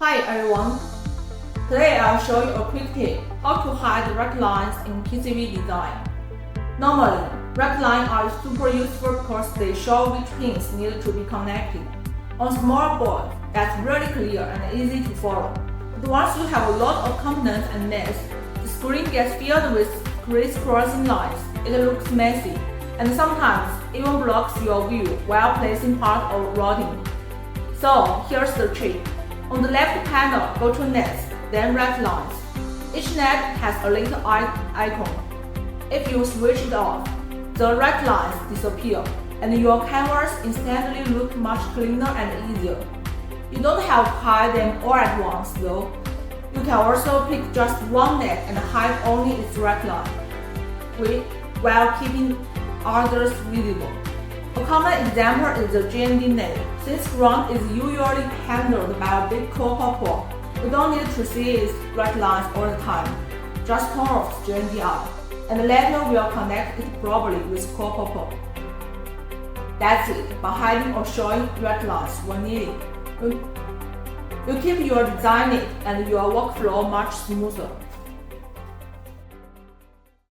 Hi everyone! Today I'll show you a quick tip how to hide ratlines in PCB design. Normally, ratlines are super useful because they show which pins need to be connected. On small board, that's really clear and easy to follow. But once you have a lot of components and nets, the screen gets filled with crisscrossing lines. It looks messy, and sometimes even blocks your view while placing part or routing. So here's the trick. On the left panel, go to Nets, then Ratlines. Each net has a little icon. If you switch it off, the ratlines disappear, and your canvas instantly looks much cleaner and easier. You don't have to hide them all at once though. You can also pick just one net and hide only its ratline, while keeping others visible. A common example is the GND net. Since ground is usually handled by a big copper pole, you don't need to see its ratlines all the time. Just turn off GND out, and later we'll connect it properly with copper pole. That's it, by hiding or showing ratlines when needed. You keep your design neat and your workflow much smoother.